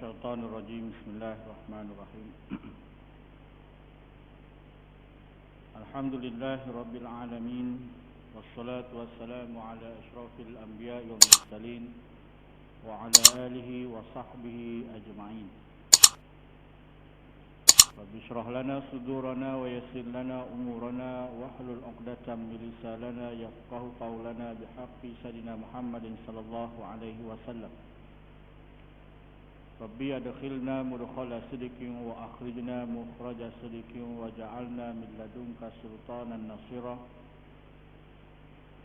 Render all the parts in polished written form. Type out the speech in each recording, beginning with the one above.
الشيطان الرجيم بسم الله الرحمن الرحيم الحمد لله رب العالمين والصلاة والسلام على أشرف الأنبياء والمرسلين وعلى آله وصحبه أجمعين رب اشرح لنا صدورنا ويسر لنا أمورنا واحلل عقدة من لساننا يفقه قولنا بحق سيدنا محمد صلى الله عليه وسلم ربي أدخلنا مدخل صدق وأخرجنا مخرج صدق وجعلنا من لدنك سلطانا نصيرا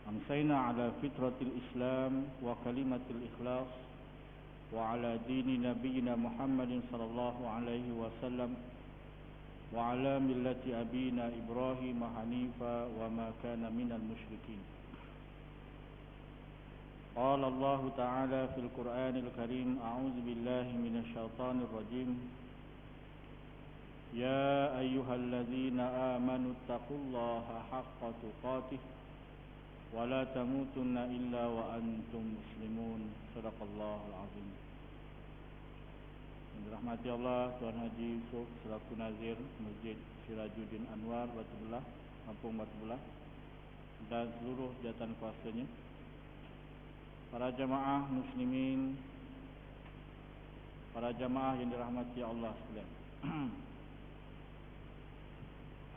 أمسينا على فطرة الإسلام وكلمة الإخلاص وعلى دين نبينا محمد صلى الله عليه وسلم وعلى ملة أبينا إبراهيم حنيفا وما كان من المشركين. قال الله تعالى في القرآن الكريم أعوذ بالله من الشيطان الرجيم يا أيها الذين آمنوا اتقوا الله حق تقاته ولا تموتن إلا وأنتم مسلمون. صدق الله العظيم. Dirahmati Allah, Tuan Haji Yusuf selaku Nazir Masjid Sirajuddin Anwar Batu Belah, Kampung Batu Belah, dan seluruh jawatan kuasanya, para jamaah muslimin, para jamaah yang dirahmati Allah sekalian.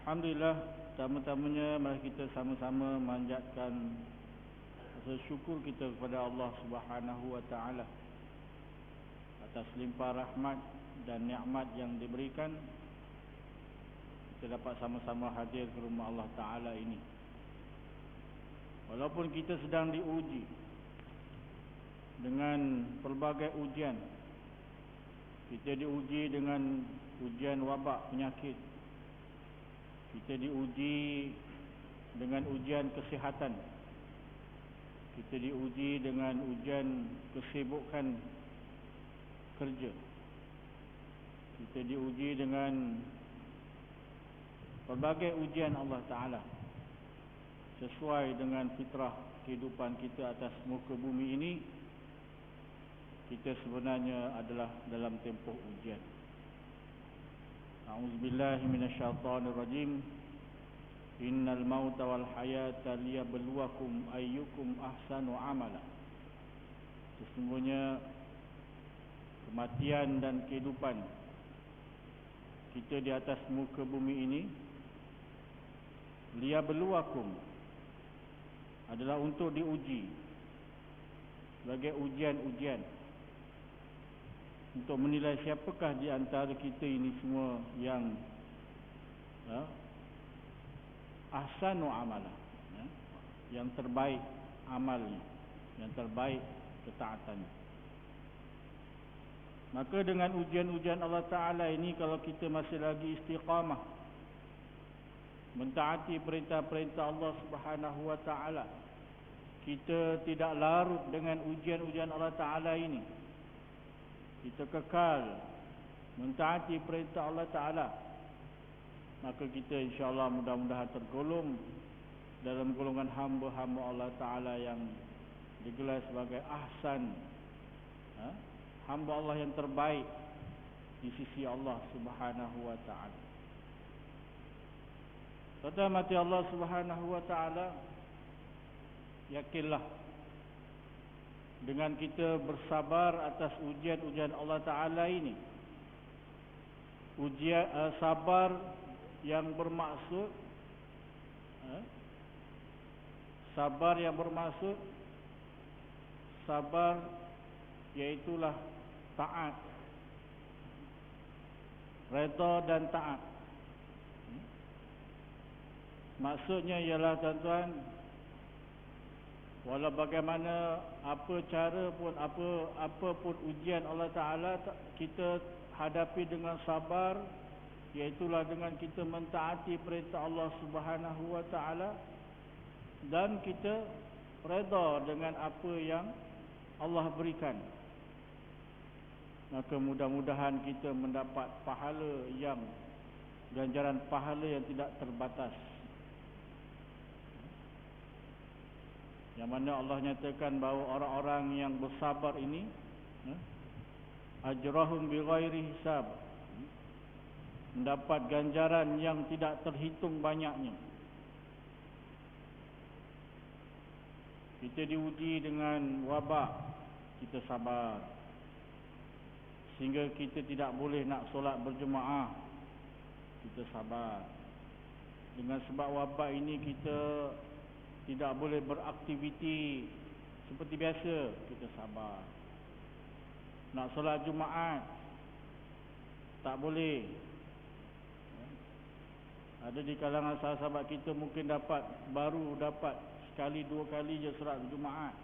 Alhamdulillah, pertama-tamanya mari kita sama-sama manjatkan rasa syukur kita kepada Allah Subhanahu wa taala atas limpah rahmat dan nikmat yang diberikan. Kita dapat sama-sama hadir ke rumah Allah Taala ini. Walaupun kita sedang diuji dengan pelbagai ujian, kita diuji dengan ujian wabak penyakit, kita diuji dengan ujian kesihatan, kita diuji dengan ujian kesibukan kerja, kita diuji dengan pelbagai ujian Allah Ta'ala sesuai dengan fitrah kehidupan kita atas muka bumi ini. Kita sebenarnya adalah dalam tempoh ujian. A'udzubillahi minasyaitonirrajim. Innal mauta wal hayata liyabluwakum ayyukum ahsanu amala. Sesungguhnya kematian dan kehidupan kita di atas muka bumi ini, liyabluwakum, adalah untuk diuji, sebagai ujian-ujian, untuk menilai siapakah di antara kita ini semua yang ahsanu amala, yang terbaik amalnya, yang terbaik ketaatannya. Maka dengan ujian-ujian Allah Ta'ala ini, kalau kita masih lagi istiqamah mentaati perintah-perintah Allah Subhanahu wa Ta'ala, kita tidak larut dengan ujian-ujian Allah Ta'ala ini, kita kekal mentaati perintah Allah Ta'ala, maka kita insyaAllah mudah-mudahan tergolong dalam golongan hamba-hamba Allah Ta'ala yang digelar sebagai ahsan, hamba Allah yang terbaik di sisi Allah Subhanahu wa Ta'ala. Kata mati Allah Subhanahu wa Ta'ala, yakinlah dengan kita bersabar atas ujian-ujian Allah Ta'ala ini, ujian sabar yang bermaksud sabar iaitulah taat, redha dan taat. Maksudnya ialah, tuan-tuan, walau bagaimana, apa cara pun, apa pun ujian Allah Ta'ala, kita hadapi dengan sabar, iaitulah dengan kita mentaati perintah Allah Subhanahu wa Ta'ala, dan kita redha dengan apa yang Allah berikan. Maka mudah-mudahan kita mendapat pahala yang, ganjaran pahala yang tidak terbatas, yang mana Allah nyatakan bahawa orang-orang yang bersabar ini ajrahum bighairi hisab, mendapat ganjaran yang tidak terhitung banyaknya. Kita diuji dengan wabak, kita sabar, sehingga kita tidak boleh nak solat berjemaah, kita sabar. Dengan sebab wabak ini kita tidak boleh beraktiviti seperti biasa, kita sabar. Nak solat Jumaat tak boleh. Ada di kalangan sahabat kita mungkin baru dapat sekali dua kali je solat Jumaat.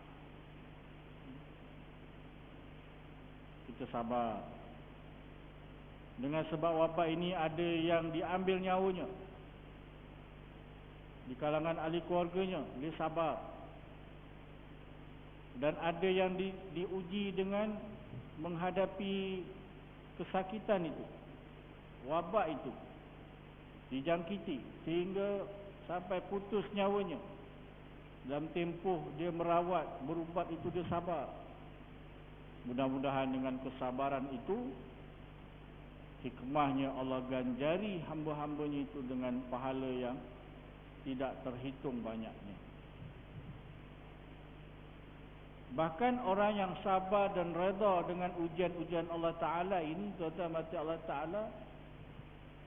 Kita sabar. Dengan sebab wabak ini ada yang diambil nyawanya di kalangan ahli keluarganya, dia sabar. Dan ada yang diuji dengan menghadapi kesakitan itu, wabak itu dijangkiti sehingga sampai putus nyawanya. Dalam tempoh dia merawat, berubat itu dia sabar. Mudah-mudahan dengan kesabaran itu, hikmahnya Allah ganjari hamba-hambanya itu dengan pahala yang tidak terhitung banyaknya. Bahkan orang yang sabar dan redha dengan ujian-ujian Allah Ta'ala ini, tuan-tuan mati Allah Ta'ala,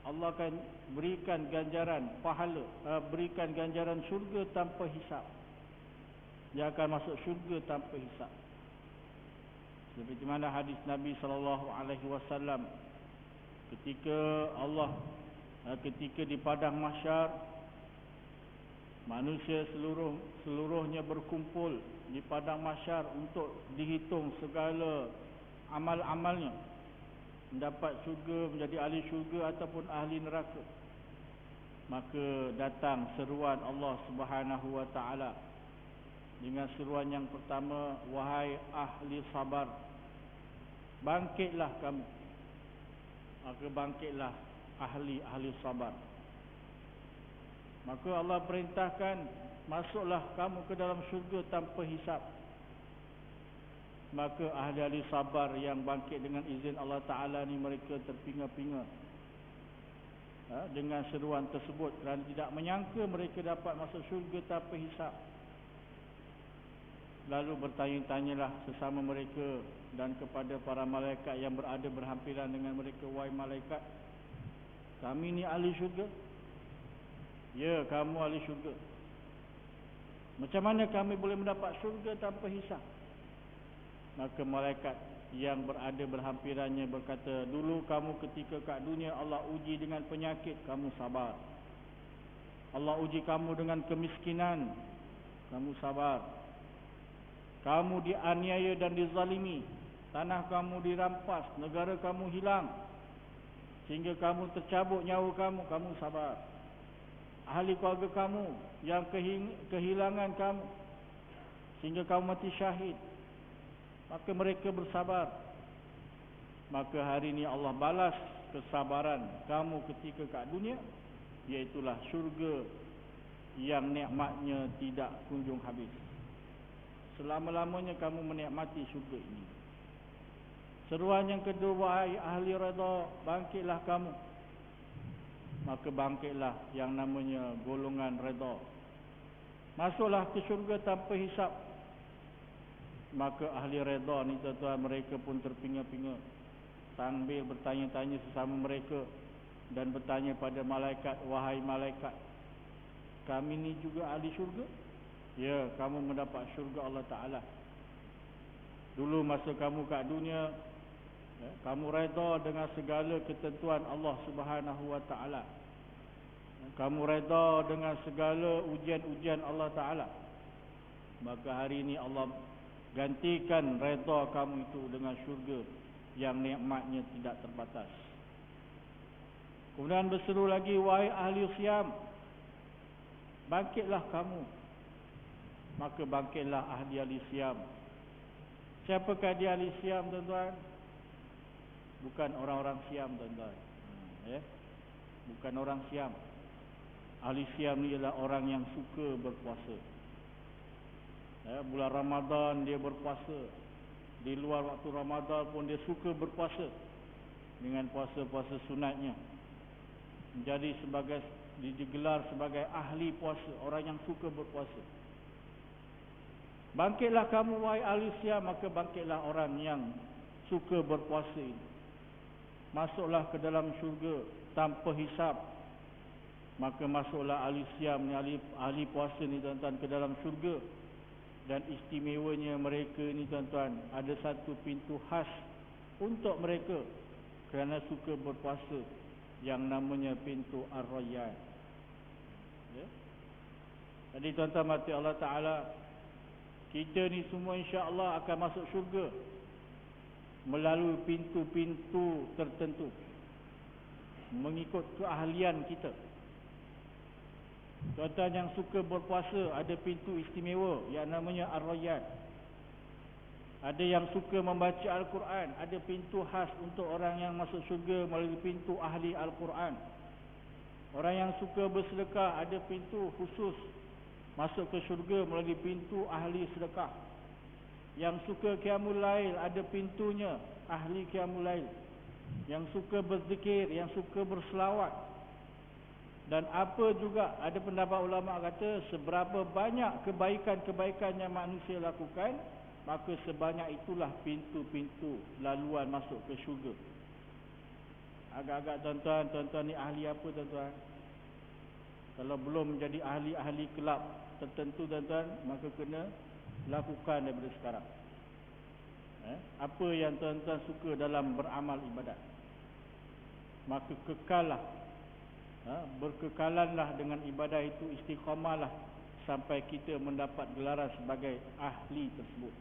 Allah akan berikan ganjaran pahala, berikan ganjaran syurga tanpa hisap. Dia akan masuk syurga tanpa hisap. Seperti mana hadis Nabi SAW ketika di padang mahsyar, manusia seluruhnya berkumpul di padang mahsyar untuk dihitung segala amal-amalnya, mendapat syurga, menjadi ahli syurga ataupun ahli neraka. Maka datang seruan Allah Subhanahu wa Ta'ala dengan seruan yang pertama, wahai ahli sabar, bangkitlah kamu. Maka bangkitlah ahli sabar. Maka Allah perintahkan, masuklah kamu ke dalam syurga tanpa hisap. Maka ahli-ahli sabar yang bangkit dengan izin Allah Ta'ala ni, mereka terpinga-pinga dengan seruan tersebut, kerana tidak menyangka mereka dapat masuk syurga tanpa hisap. Lalu bertanya-tanyalah sesama mereka dan kepada para malaikat yang berada berhampiran dengan mereka, wahai malaikat, kami ni ahli syurga? Ya, kamu ahli syurga. Macam mana kami boleh mendapat syurga tanpa hisap? Maka malaikat yang berada berhampirannya berkata, dulu kamu ketika kat dunia Allah uji dengan penyakit, kamu sabar. Allah uji kamu dengan kemiskinan, kamu sabar. Kamu dianiaya dan dizalimi, tanah kamu dirampas, negara kamu hilang, sehingga kamu tercabut nyawa kamu, kamu sabar. Ahli keluarga kamu yang kehilangan kamu sehingga kamu mati syahid, maka mereka bersabar. Maka hari ini Allah balas kesabaran kamu ketika kat dunia, iaitulah syurga yang nikmatnya tidak kunjung habis. Selama-lamanya kamu menikmati syurga ini. Seruan yang kedua, wahai ahli redha, bangkitlah kamu. Maka bangkitlah yang namanya golongan redha. Masuklah ke syurga tanpa hisap. Maka ahli redha ni, tuan-tuan, mereka pun terpinga-pinga sambil bertanya-tanya sesama mereka dan bertanya pada malaikat, wahai malaikat, kami ni juga ahli syurga? Ya, kamu mendapat syurga Allah Ta'ala. Dulu masa kamu kat dunia, kamu redha dengan segala ketentuan Allah Subhanahu wa Ta'ala. Kamu redha dengan segala ujian-ujian Allah Ta'ala. Maka hari ini Allah gantikan redha kamu itu dengan syurga yang nikmatnya tidak terbatas. Kemudian berseru lagi, wahai ahli Syam, bangkitlah kamu. Maka bangkitlah ahli Syam. Siapakah dia ahli Syam, tuan-tuan? Bukan orang-orang Syam, tuan-tuan. Bukan orang Syam. Ahli Syam ni ialah orang yang suka berpuasa. Bulan Ramadan dia berpuasa. di luar waktu Ramadan pun dia suka berpuasa dengan puasa-puasa sunatnya. Menjadi digelar sebagai ahli puasa, orang yang suka berpuasa. Bangkitlah kamu wahai ahli Siam, maka bangkitlah orang yang suka berpuasa ini. Masuklah ke dalam syurga tanpa hisab. Maka masuklah ahli Siam ni, ahli puasa ni tuan-tuan, ke dalam syurga. Dan istimewanya mereka ni tuan-tuan, ada satu pintu khas untuk mereka kerana suka berpuasa, yang namanya pintu Ar-Rayyan. Ya? Jadi tuan-tuan mati Allah Ta'ala, kita ni semua insya-Allah akan masuk syurga melalui pintu-pintu tertentu, mengikut keahlian kita. Tuan-tuan yang suka berpuasa, ada pintu istimewa yang namanya Ar-Rayyan. Ada yang suka membaca Al-Quran, ada pintu khas untuk orang yang masuk syurga melalui pintu ahli Al-Quran. Orang yang suka bersedekah, ada pintu khusus masuk ke syurga melalui pintu ahli sedekah. Yang suka qiyamul lail, ada pintunya, ahli qiyamul lail. Yang suka berzikir, yang suka berselawat. Dan apa juga, ada pendapat ulama kata, seberapa banyak kebaikan-kebaikan yang manusia lakukan, maka sebanyak itulah pintu-pintu laluan masuk ke syurga. Agak-agak tuan-tuan ni ahli apa tuan-tuan? Kalau belum menjadi ahli-ahli kelab tertentu tuan-tuan, maka kena lakukan daripada sekarang. Apa yang tuan-tuan suka dalam beramal ibadat, maka kekallah, berkekalanlah dengan ibadah itu, istiqamahlah sampai kita mendapat gelaran sebagai ahli tersebut.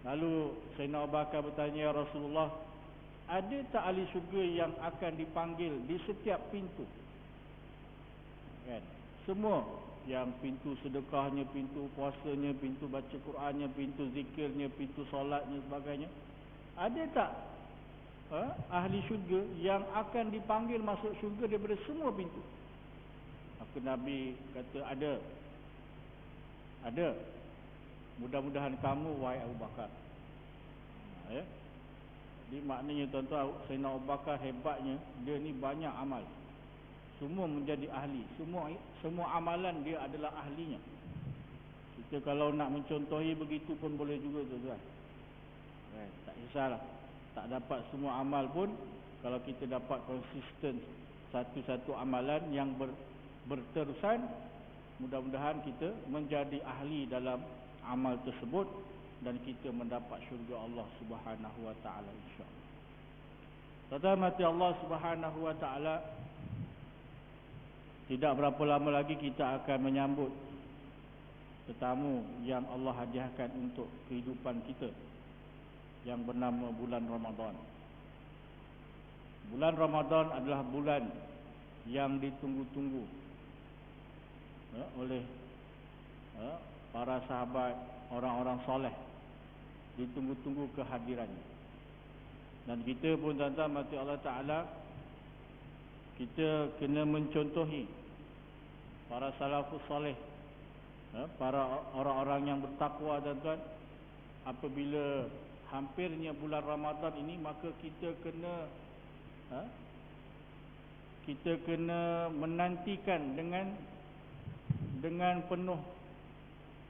Lalu Sayyidina Abu Bakar bertanya, ya Rasulullah, ada tak ahli syurga yang akan dipanggil di setiap pintu? Semua, yang pintu sedekahnya, pintu puasanya, pintu baca Qurannya, pintu zikirnya, pintu solatnya, sebagainya. Ada tak ahli syurga yang akan dipanggil masuk syurga daripada semua pintu? Maka Nabi kata, ada. Mudah-mudahan kamu wahai Abu Bakar. Jadi maknanya tuan-tuan, Sayyidina Abu Bakar hebatnya, dia ni banyak amal. Semua menjadi ahli. Semua amalan dia adalah ahlinya. Kita kalau nak mencontohi begitu pun boleh juga tuan-tuan. Tak kisahlah, tak dapat semua amal pun, kalau kita dapat konsisten satu-satu amalan yang berterusan, mudah-mudahan kita menjadi ahli dalam amal tersebut dan kita mendapat syurga Allah Subhanahu wa taala insya-Allah. Tuan-tuan mati Allah Subhanahu wa taala, tidak berapa lama lagi kita akan menyambut tetamu yang Allah hadiahkan untuk kehidupan kita, yang bernama bulan Ramadan. Bulan Ramadan adalah bulan yang ditunggu-tunggu oleh para sahabat, orang-orang soleh. Ditunggu-tunggu kehadirannya. Dan kita pun tuan-tuan mati Allah Ta'ala, kita kena mencontohi para salafus soleh, para orang-orang yang bertakwa tuan-tuan. Apabila hampirnya bulan Ramadan ini, maka kita kena menantikan dengan penuh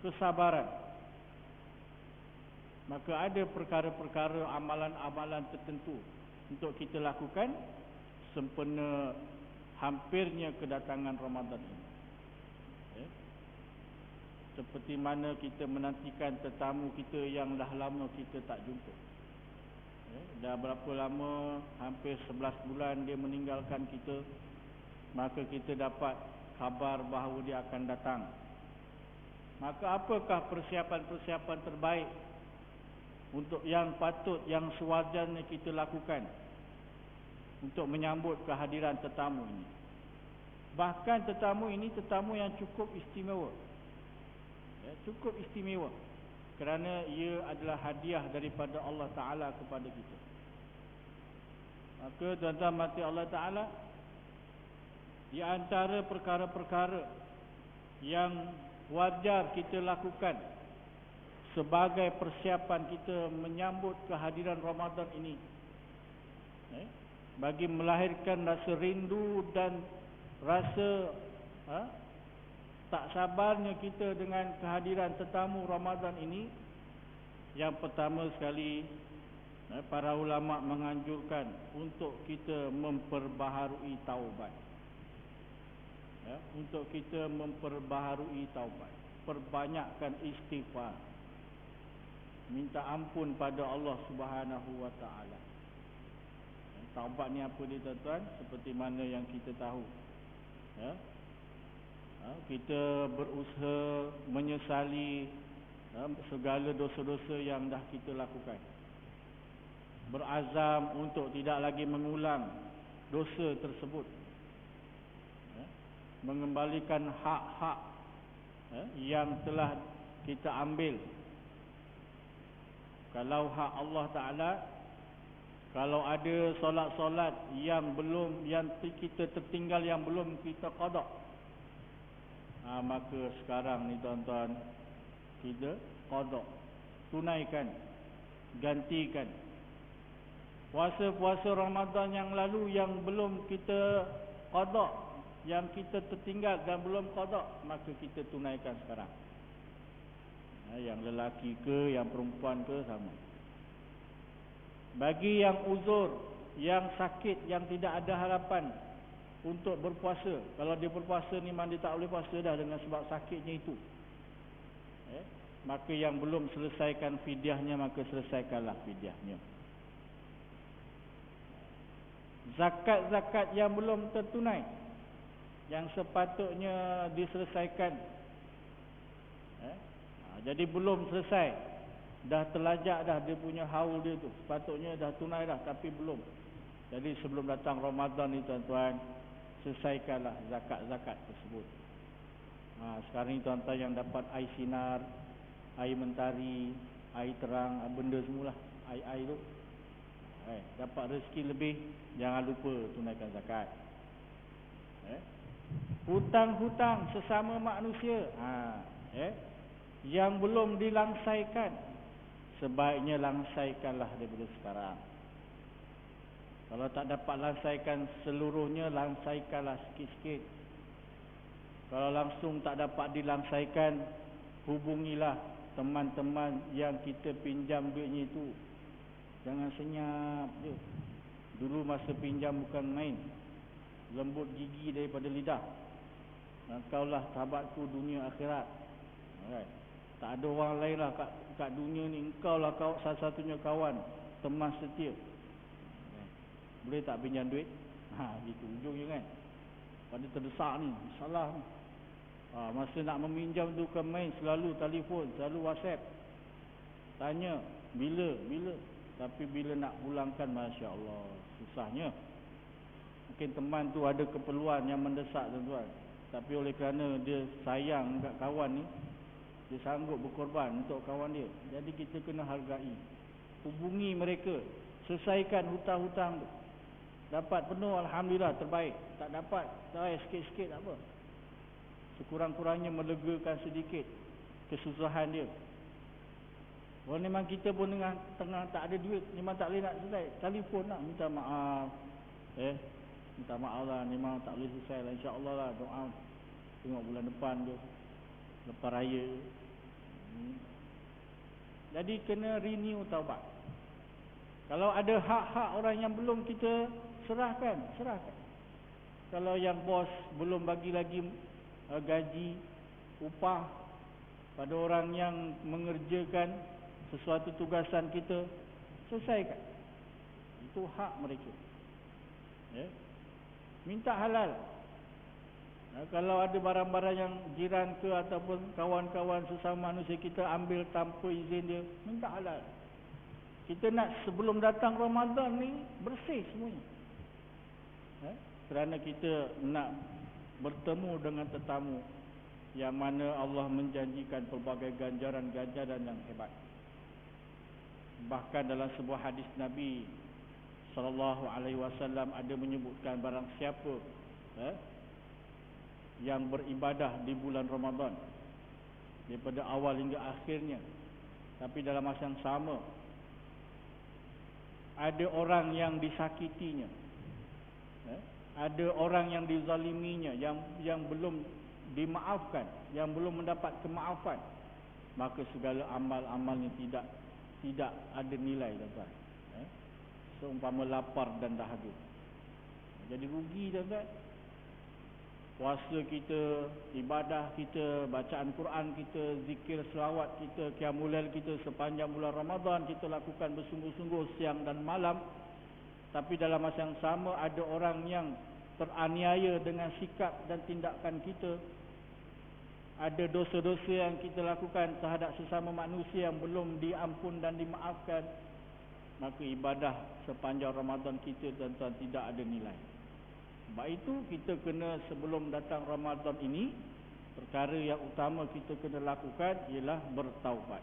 kesabaran. Maka ada perkara-perkara, amalan-amalan tertentu untuk kita lakukan sempena hampirnya kedatangan Ramadan ini. Seperti mana kita menantikan tetamu kita yang dah lama kita tak jumpa. Dah berapa lama, hampir 11 bulan dia meninggalkan kita, maka kita dapat kabar bahawa dia akan datang. Maka apakah persiapan-persiapan terbaik untuk yang patut, yang sewajarnya kita lakukan untuk menyambut kehadiran tetamu ini? Bahkan tetamu ini tetamu yang cukup istimewa, cukup istimewa, kerana ia adalah hadiah daripada Allah Ta'ala kepada kita. Maka tuan-tuan mati Allah Ta'ala, di antara perkara-perkara yang wajar kita lakukan sebagai persiapan kita menyambut kehadiran Ramadan ini, bagi melahirkan rasa rindu dan rasa tak sabarnya kita dengan kehadiran tetamu Ramadan ini. Yang pertama sekali, para ulama menganjurkan untuk kita memperbaharui taubat. Untuk kita memperbaharui taubat, perbanyakkan istighfar, minta ampun pada Allah Subhanahu wa taala. Taubat ni apa dia tuan-tuan? Seperti mana yang kita tahu, kita berusaha menyesali segala dosa-dosa yang dah kita lakukan, berazam untuk tidak lagi mengulang dosa tersebut, mengembalikan hak-hak yang telah kita ambil. Kalau hak Allah Ta'ala, kalau ada solat-solat yang kita tertinggal, yang belum kita qada, maka sekarang ni tuan-tuan, kita qada, tunaikan, gantikan. Puasa-puasa Ramadan yang lalu yang belum kita qada, yang kita tertinggal dan belum qada, maka kita tunaikan sekarang. Yang lelaki ke, yang perempuan ke, sama. Bagi yang uzur, yang sakit, yang tidak ada harapan untuk berpuasa, kalau dia berpuasa ni memang dia tak boleh puasa dah dengan sebab sakitnya itu, maka yang belum selesaikan fidyahnya, maka selesaikanlah fidyahnya. Zakat-zakat yang belum tertunai, yang sepatutnya diselesaikan, jadi belum selesai, dah terlajak dah dia punya haul dia tu, sepatutnya dah tunai dah tapi belum. Jadi sebelum datang Ramadan ni tuan-tuan, selesaikanlah zakat-zakat tersebut. Sekarang ni tuan-tuan yang dapat air sinar, air mentari, air terang, benda semualah, air tu, dapat rezeki lebih, jangan lupa tunaikan zakat. Hutang-hutang sesama manusia, yang belum dilangsaikan, sebaiknya langsaikanlah daripada sekarang. Kalau tak dapat langsaikan seluruhnya, langsaikanlah sikit-sikit. Kalau langsung tak dapat dilangsaikan, hubungilah teman-teman yang kita pinjam duitnya itu. Jangan senyap je. Dulu masa pinjam bukan main, lembut gigi daripada lidah. Engkaulah sahabatku dunia akhirat. Tak ada orang lain lah kat dunia ni. Engkaulah satu-satunya kawan, teman setia. Boleh tak pinjam duit? Gitu ujungnya kan. Pada terdesak ni, salah ni. Masa nak meminjam tu bukan main, selalu telefon, selalu WhatsApp, tanya bila. Tapi bila nak pulangkan, Masya Allah, susahnya. Mungkin teman tu ada keperluan yang mendesak tuan-tuan, tapi oleh kerana dia sayang kat kawan ni, dia sanggup berkorban untuk kawan dia. Jadi kita kena hargai, hubungi mereka, selesaikan hutang-hutang tu. Dapat penuh, Alhamdulillah, terbaik. Tak dapat, sikit-sikit tak apa. Sekurang-kurangnya melegakan sedikit kesusahan dia. Kalau memang kita pun tengah tak ada duit, memang tak boleh nak selesai, telefon lah, minta maaf. Minta maaf lah, memang tak boleh selesai lah, insya-Allah lah, doa. Tengok bulan depan tu, lepas raya. Jadi kena renew taubat. Kalau ada hak-hak orang yang belum kita serahkan. Kalau yang bos belum bagi lagi gaji, upah pada orang yang mengerjakan sesuatu tugasan kita, selesaikan. Itu hak mereka. Minta halal. Kalau ada barang-barang yang jiran ke ataupun kawan-kawan sesama manusia kita ambil tanpa izin dia, minta halal. Kita nak sebelum datang Ramadan ni bersih semuanya. Kerana kita nak bertemu dengan tetamu yang mana Allah menjanjikan pelbagai ganjaran-ganjaran yang hebat. Bahkan dalam sebuah hadis Nabi SAW ada menyebutkan barang siapa yang beribadah di bulan Ramadan, daripada awal hingga akhirnya. Tapi dalam masa yang sama ada orang yang disakitinya, ada orang yang dizaliminya, yang belum dimaafkan, yang belum mendapat kemaafan, maka segala amal-amalnya tidak ada nilai, tuan-tuan. Seumpama lapar dan dahaga. Jadi rugi, tuan-tuan. Puasa kita, ibadah kita, bacaan Quran kita, zikir selawat kita, qiyamul lail kita sepanjang bulan Ramadan kita lakukan bersungguh-sungguh siang dan malam. Tapi dalam masa yang sama ada orang yang teraniaya dengan sikap dan tindakan kita. Ada dosa-dosa yang kita lakukan terhadap sesama manusia yang belum diampun dan dimaafkan. Maka ibadah sepanjang Ramadan kita, tuan-tuan, tidak ada nilai. Sebab itu kita kena, sebelum datang Ramadan ini, perkara yang utama kita kena lakukan ialah bertaubat.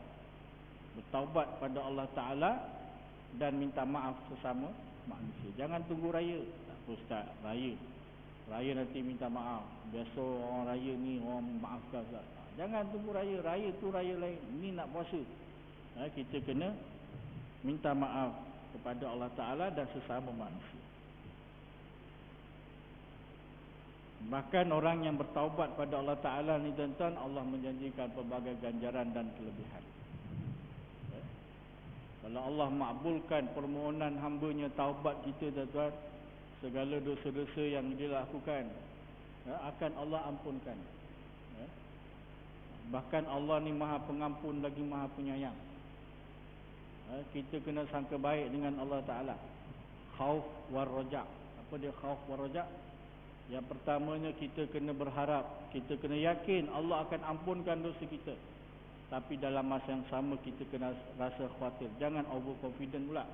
Bertaubat pada Allah Ta'ala dan minta maaf sesama manusia. Jangan tunggu raya. Tak apa, Ustaz, raya nanti minta maaf. Biasa orang raya ni orang maafkan, Ustaz. Jangan tunggu raya. Raya tu raya lain. Ini nak puasa. Kita kena minta maaf kepada Allah Ta'ala dan sesama manusia. Bahkan orang yang bertaubat pada Allah Ta'ala ni, tuan-tuan, Allah menjanjikan pelbagai ganjaran dan kelebihan. Kalau Allah makbulkan permohonan hamba-Nya taubat kita, tuan-tuan, segala dosa-dosa yang dia lakukan akan Allah ampunkan. Bahkan Allah ni Maha Pengampun lagi Maha Penyayang. Kita kena sangka baik dengan Allah Ta'ala. Khauf war raja'. Apa dia khauf war raja'? Yang pertamanya kita kena berharap, kita kena yakin Allah akan ampunkan dosa kita. Tapi dalam masa yang sama kita kena rasa khawatir. Jangan overconfident pula.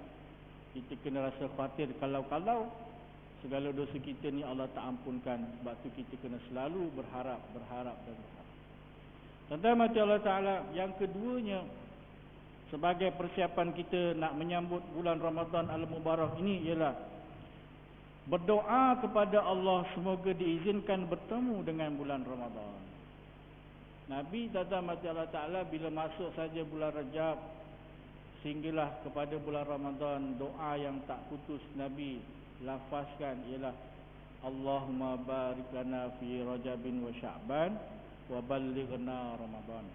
Kita kena rasa khawatir kalau segala dosa kita ni Allah tak ampunkan. Sebab tu kita kena selalu berharap dan berharap. Tentang mati Allah Ta'ala. Yang keduanya, sebagai persiapan kita nak menyambut bulan Ramadan Al-Mubarak ini ialah berdoa kepada Allah semoga diizinkan bertemu dengan bulan Ramadan. Nabi tata mati Allah Ta'ala bila masuk saja bulan Rajab sehinggalah kepada bulan Ramadan, doa yang tak putus Nabi lafazkan ialah Allahumma barik lana fi Rajabin wa Sya'ban wa ballighna Ramadan.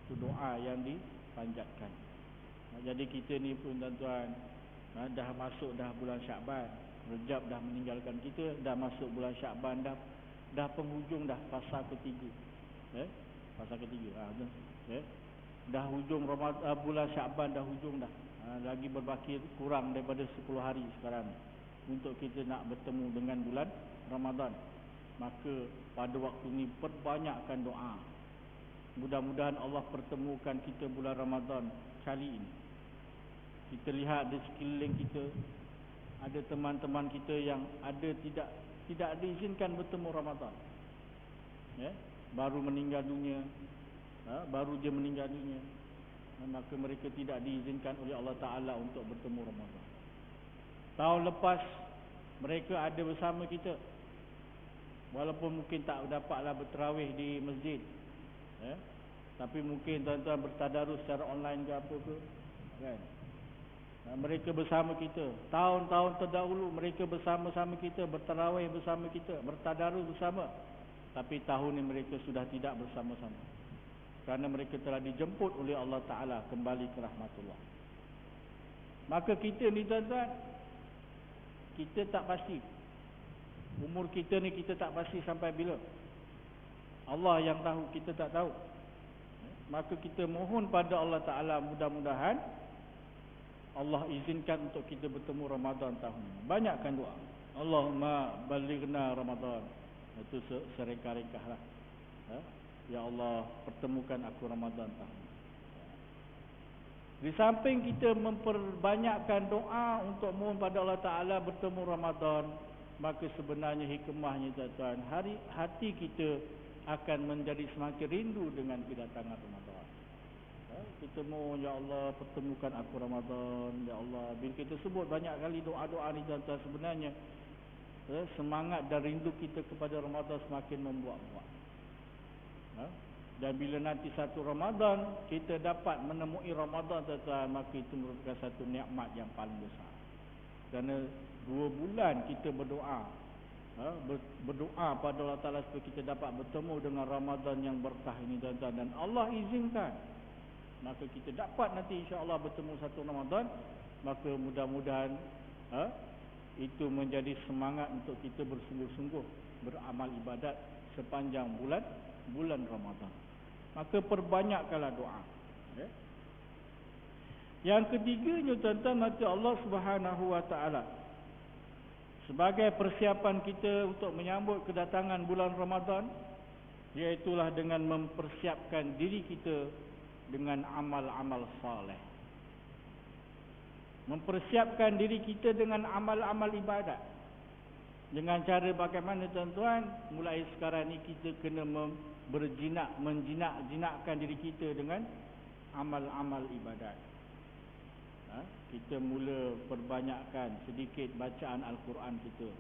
Itu doa yang dipanjatkan. Jadi kita ni pun, tuan-tuan, dah masuk dah bulan Sya'ban. Rajab dah meninggalkan kita, dah masuk bulan Sya'ban, dah penghujung dah fasa ketiga. Fasa ketiga. Dah hujung Ramadan, bulan Sya'ban dah hujung dah. Lagi berbaki kurang daripada 10 hari sekarang untuk kita nak bertemu dengan bulan Ramadan. Maka pada waktu ni perbanyakkan doa. Mudah-mudahan Allah pertemukan kita bulan Ramadan kali ini. Kita lihat di sekeliling kita, ada teman-teman kita yang ada tidak diizinkan bertemu Ramadan. Baru meninggal dunia, baru dia meninggal dunia, maka mereka tidak diizinkan oleh Allah Ta'ala untuk bertemu Ramadan. Tahun lepas mereka ada bersama kita, walaupun mungkin tak dapatlah berterawih di masjid, tapi mungkin tuan-tuan bertadarus secara online ke apa ke, kan? Mereka bersama kita. Tahun-tahun terdahulu mereka bersama-sama kita, bertarawih bersama kita, bertadarus bersama. Tapi tahun ini mereka sudah tidak bersama-sama, kerana mereka telah dijemput oleh Allah Ta'ala kembali ke rahmatullah. Maka kita ni, tuan-tuan, kita tak pasti. Umur kita ni kita tak pasti sampai bila. Allah yang tahu, kita tak tahu. Maka kita mohon pada Allah Ta'ala, mudah-mudahan Allah izinkan untuk kita bertemu Ramadan tahun ini. Banyakkan doa. Allahumma balighna Ramadan. Itu sereka-reka lah. Ya Allah, pertemukan aku Ramadan tahun ini. Di samping kita memperbanyakkan doa untuk mohon pada Allah Ta'ala bertemu Ramadan, maka sebenarnya hikmahnya, tuan-tuan, hati kita akan menjadi semakin rindu dengan kedatangan Ramadan. Kita mohon, ya Allah, pertemukan aku Ramadan, ya Allah. Bila kita sebut banyak kali doa-doa ni, tuan-tuan, sebenarnya semangat dan rindu kita kepada Ramadan semakin membuak-buak. Dan bila nanti satu Ramadan kita dapat menemui Ramadan, tuan-tuan, maka itu merupakan satu nikmat yang paling besar. Kerana 2 bulan kita berdoa, berdoa pada Allah Ta'ala supaya kita dapat bertemu dengan Ramadan yang berkah ini, tuan-tuan, dan Allah izinkan, maka kita dapat nanti insya-Allah bertemu satu Ramadan. Maka mudah-mudahan itu menjadi semangat untuk kita bersungguh-sungguh beramal ibadat sepanjang bulan Ramadan. Maka perbanyakkanlah doa. Yang ketiganya, tuan-tuan, maka Allah Subhanahu wa taala sebagai persiapan kita untuk menyambut kedatangan bulan Ramadan, iaitulah dengan mempersiapkan diri kita dengan amal-amal saleh. Mempersiapkan diri kita dengan amal-amal ibadat. Dengan cara bagaimana, tuan-tuan? Mulai sekarang ni kita kena menjinak-jinakkan diri kita dengan amal-amal ibadat. Kita mula perbanyakkan sedikit bacaan Al-Quran kita.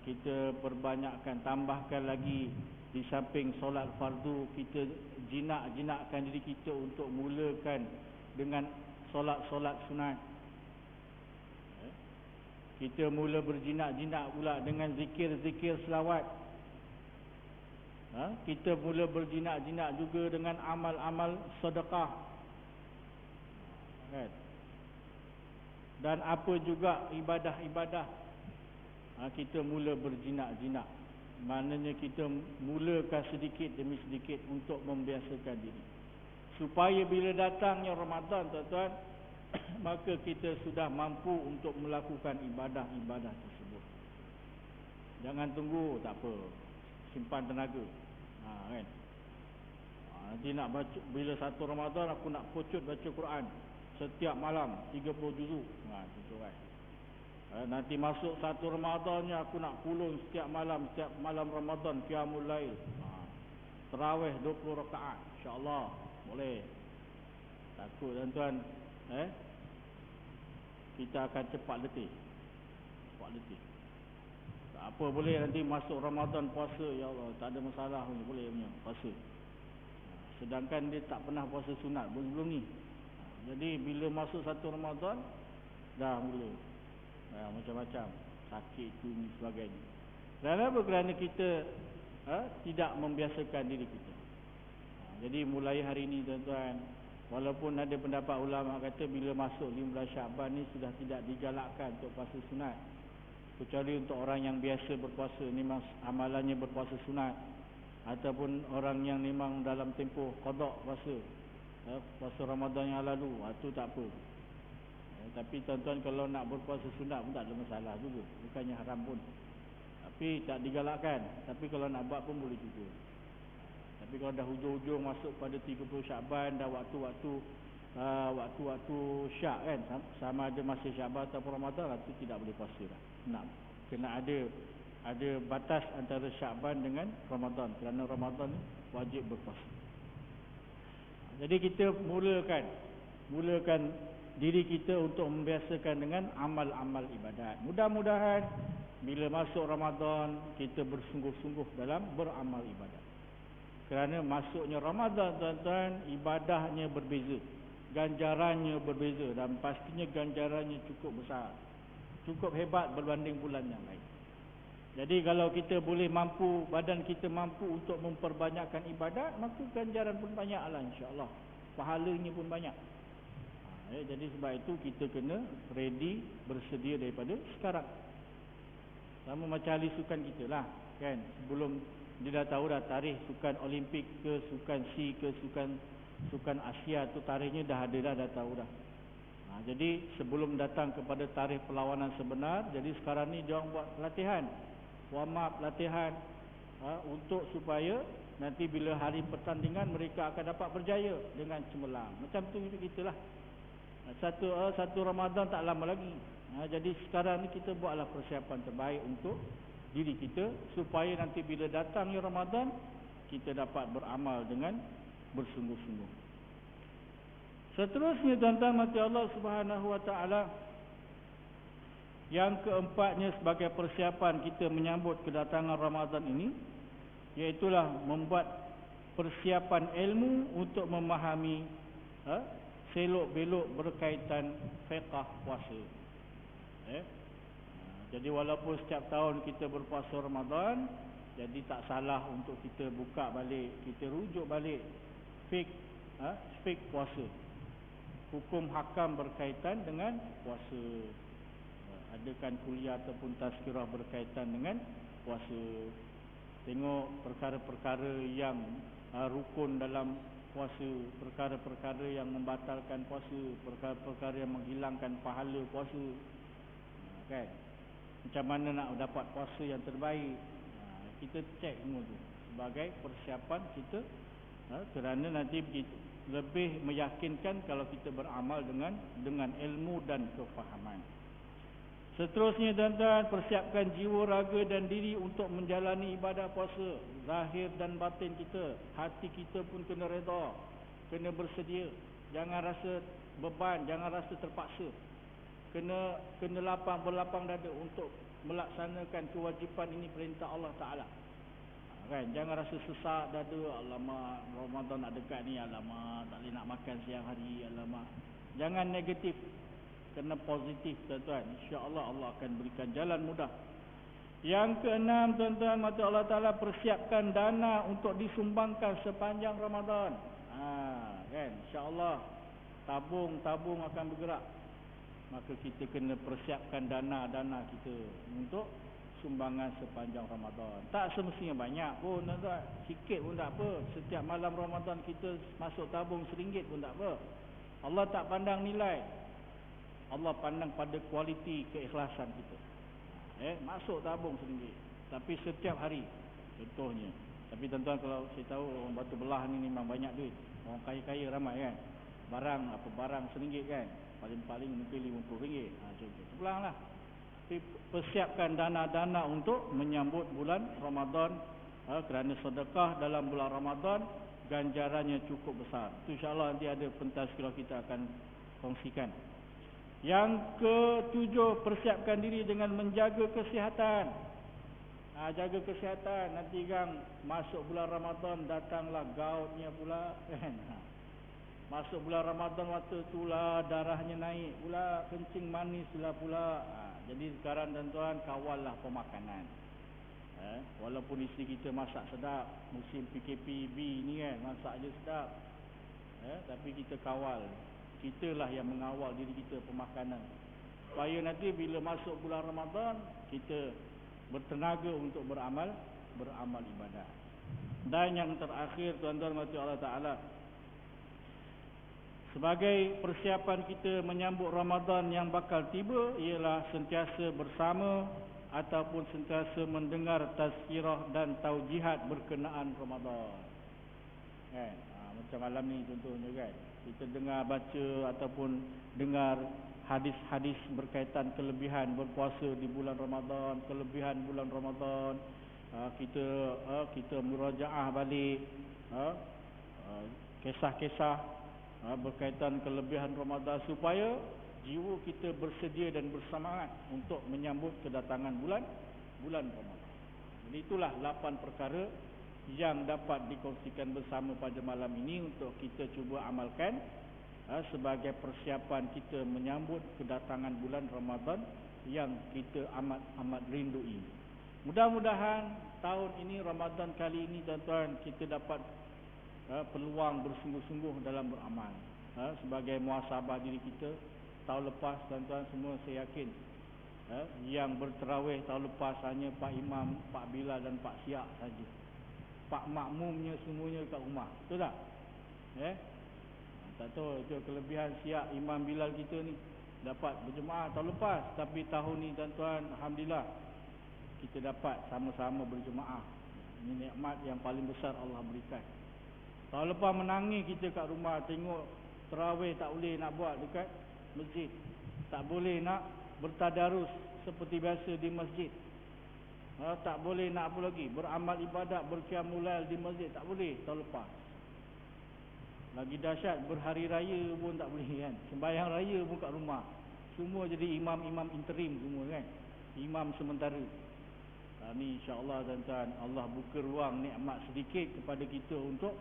Kita perbanyakkan, tambahkan lagi di samping solat fardu, kita jinak-jinakkan diri kita untuk mulakan dengan solat-solat sunat. Kita mula berjinak-jinak pula dengan zikir-zikir selawat. Kita mula berjinak-jinak juga dengan amal-amal sedekah. Dan apa juga ibadah-ibadah. Kita mula berjinak-jinak. Maknanya kita mulakan sedikit demi sedikit untuk membiasakan diri. Supaya bila datangnya Ramadan, tuan-tuan, maka kita sudah mampu untuk melakukan ibadah-ibadah tersebut. Jangan tunggu, tak apa, simpan tenaga. Nanti nak baca, bila satu Ramadan aku nak pocut baca Quran setiap malam 30 juzuk. Itu kan. Nanti masuk satu Ramadannya aku nak pulung setiap malam Ramadan qiyamul lail. Tarawih 20 rakaat, insya-Allah boleh. Takut, tuan-tuan, kita akan cepat letih. Tak apa, boleh nanti masuk Ramadan puasa, ya Allah, tak ada masalah, boleh punya puasa. Sedangkan dia tak pernah puasa sunat sebelum ni. Jadi bila masuk satu Ramadan dah mula macam-macam sakit tu ni sebagainya. Kenapa? Kerana kita tidak membiasakan diri kita. Jadi mulai hari ini, tuan-tuan, walaupun ada pendapat ulama kata bila masuk 15 Syaban ni sudah tidak digalakkan untuk puasa sunat, kecuali untuk orang yang biasa berpuasa, memang amalannya berpuasa sunat, ataupun orang yang memang dalam tempoh qada puasa Ramadan yang lalu, itu tak apa. Tapi tuan-tuan, kalau nak berpuasa sunat pun tak ada masalah juga, bukannya haram pun, tapi tak digalakkan. Tapi kalau nak buat pun boleh juga. Tapi kalau dah hujung-hujung masuk pada 30 Syaban, dah waktu-waktu syak kan, sama ada masih Syaban atau Ramadan, itu tidak boleh puasa dah. Kena ada batas antara Syaban dengan Ramadan, kerana Ramadan wajib berpuasa. Jadi kita mulakan diri kita untuk membiasakan dengan amal-amal ibadat. Mudah-mudahan bila masuk Ramadan kita bersungguh-sungguh dalam beramal ibadat. Kerana masuknya Ramadan, tuan-tuan, ibadahnya berbeza, ganjarannya berbeza, dan pastinya ganjarannya cukup besar, cukup hebat berbanding bulan yang lain. Jadi kalau kita boleh mampu, badan kita mampu untuk memperbanyakkan ibadat, maka ganjaran pun banyaklah, insya-Allah. Pahalanya pun banyak. Jadi sebab itu kita kena ready, bersedia daripada sekarang. Sama macam ahli sukan kita lah, kan? Sebelum dia dah tahu dah tarikh sukan Olimpik ke, sukan SEA ke, sukan Asia tu tarikhnya dah ada dah tahu dah. Jadi sebelum datang kepada tarikh perlawanan sebenar, jadi sekarang ni dia orang buat latihan, warm up latihan, untuk supaya nanti bila hari pertandingan mereka akan dapat berjaya dengan cemerlang. Macam tu kita lah. Satu Ramadan tak lama lagi. Jadi sekarang ni kita buatlah persiapan terbaik untuk diri kita, supaya nanti bila datangnya Ramadan kita dapat beramal dengan bersungguh-sungguh. Seterusnya, tuan-tuan mati Allah Subhanahu wa taala, yang keempatnya sebagai persiapan kita menyambut kedatangan Ramadan ini, iaitulah membuat persiapan ilmu untuk memahami selok belok berkaitan fiqh puasa. Jadi walaupun setiap tahun kita berpuasa Ramadan, jadi tak salah untuk kita buka balik, kita rujuk balik fiqh puasa, hukum hakam berkaitan dengan puasa. Adakan kuliah ataupun tazkirah berkaitan dengan puasa. Tengok perkara-perkara yang rukun dalam puasa, perkara-perkara yang membatalkan puasa, perkara-perkara yang menghilangkan pahala puasa. Kan? Macam mana nak dapat puasa yang terbaik? Kita cek semua tu sebagai persiapan kita, kerana nanti lebih meyakinkan kalau kita beramal dengan ilmu dan kefahaman. Seterusnya tuan-tuan, persiapkan jiwa, raga dan diri untuk menjalani ibadah puasa. Zahir dan batin kita, hati kita pun kena redha, kena bersedia. Jangan rasa beban, jangan rasa terpaksa. Kena berlapang dada untuk melaksanakan kewajipan ini, perintah Allah Ta'ala. Kan? Jangan rasa sesak dada, alamak Ramadan nak dekat ni, alamak tak boleh nak makan siang hari, alamak. Jangan negatif, kena positif tuan-tuan. InsyaAllah Allah akan berikan jalan mudah. Yang keenam tuan-tuan, mata Allah Ta'ala, persiapkan dana untuk disumbangkan sepanjang Ramadan. Kan? InsyaAllah tabung akan bergerak. Maka kita kena persiapkan dana kita untuk sumbangan sepanjang Ramadan. Tak semestinya banyak pun tuan-tuan, sikit pun tak apa. Setiap malam Ramadan kita masuk tabung RM1 pun tak apa. Allah tak pandang nilai, Allah pandang pada kualiti keikhlasan kita. Masuk tabung RM1, tapi setiap hari contohnya. Tapi tuan-tuan, kalau saya tahu orang Batu Belah ni memang banyak duit, orang kaya-kaya ramai kan. Barang RM1 kan, paling mungkin RM50. Contoh sebelah lah. Tapi persiapkan dana untuk menyambut bulan Ramadan, kerana sedekah dalam bulan Ramadan ganjarannya cukup besar. Itu insyaAllah nanti ada pentas kalau kita akan kongsikan. Yang ketujuh, persiapkan diri dengan menjaga kesihatan. Jaga kesihatan. Nanti kan masuk bulan Ramadan, datanglah goutnya pula kan. Masuk bulan Ramadan waktu itulah darahnya naik pula, kencing manis pula. Jadi sekarang tuan-tuan, kawallah pemakanan. Walaupun isteri kita masak sedap, musim PKPB ni kan, masak je sedap. Tapi kita kawal. Kitalah yang mengawal diri kita pemakanan, supaya nanti bila masuk bulan Ramadan kita bertenaga untuk beramal ibadah. Dan yang terakhir tuan-tuan mati Allah Ta'ala, sebagai persiapan kita menyambut Ramadan yang bakal tiba, ialah sentiasa bersama ataupun sentiasa mendengar tazkirah dan taujihat berkenaan Ramadan. Macam malam ni contohnya kan, kita dengar baca ataupun dengar hadis-hadis berkaitan kelebihan berpuasa di bulan Ramadan, kelebihan bulan Ramadan. Kita murajaah balik kisah-kisah berkaitan kelebihan Ramadan, supaya jiwa kita bersedia dan bersemangat untuk menyambut kedatangan bulan Ramadan. Jadi itulah 8 perkara yang dapat dikongsikan bersama pada malam ini untuk kita cuba amalkan sebagai persiapan kita menyambut kedatangan bulan Ramadan yang kita amat rindui. Mudah-mudahan tahun ini, Ramadan kali ini tuan-tuan, kita dapat peluang bersungguh-sungguh dalam beramal, sebagai muhasabah diri kita. Tahun lepas tuan-tuan semua saya yakin yang berterawih tahun lepas hanya Pak Imam, Pak Bilal dan Pak Siak saja. Pak makmumnya semuanya kat rumah. Betul tak? Tak tahu itu kelebihan Siak Imam Bilal kita ni, dapat berjemaah tahun lepas. Tapi tahun ni tuan-tuan, alhamdulillah kita dapat sama-sama berjemaah. Ini nikmat yang paling besar Allah berikan. Tahun lepas menangis kita kat rumah, tengok tarawih tak boleh nak buat dekat masjid, tak boleh nak bertadarus seperti biasa di masjid, tak boleh nak apa lagi, beramal ibadat, berqiyamul lail di masjid, tak boleh tahun lepas. Lagi dahsyat, berhari raya pun tak boleh kan, sembahyang raya pun kat rumah. Semua jadi imam-imam interim semua kan, imam sementara. Ni insya-Allah tuan-tuan, Allah buka ruang nikmat sedikit kepada kita untuk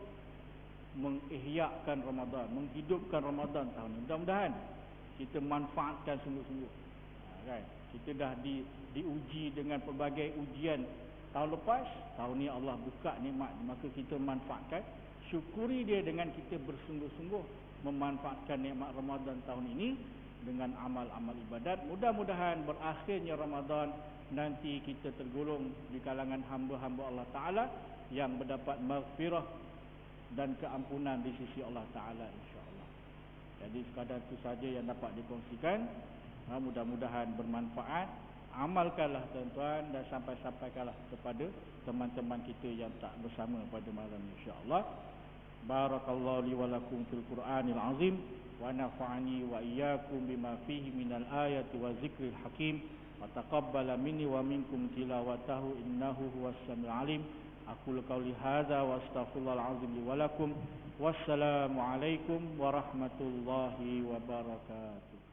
mengihyakan Ramadan, menghidupkan Ramadan tahun ini. Mudah-mudahan kita manfaatkan sungguh-sungguh. Kan? Kita dah diuji dengan pelbagai ujian tahun lepas, tahun ni Allah buka nikmat, maka kita manfaatkan, syukuri dia dengan kita bersungguh-sungguh memanfaatkan nikmat Ramadan tahun ini dengan amal-amal ibadat. Mudah-mudahan berakhirnya Ramadan nanti kita tergolong di kalangan hamba-hamba Allah Ta'ala yang mendapat maghfirah dan keampunan di sisi Allah Ta'ala, insya-Allah. Jadi sekadar itu saja yang dapat dikongsikan. Mudah-mudahan bermanfaat. Amalkanlah tuan-tuan dan sampaikanlah kepada teman-teman kita yang tak bersama pada malam ini, insya-Allah. Barakallahu li wa lakum fil Qur'anil azim wa nafa'ani wa iyyakum bima fihi minal ayati wa zikril hakim wa taqabbala minni wa minkum tilawatahu innahu huwas samiul alim. Aqulu qawli hadza wa astaghfirullahal azim li wa lakum. Wassalamu alaikum warahmatullahi wabarakatuh.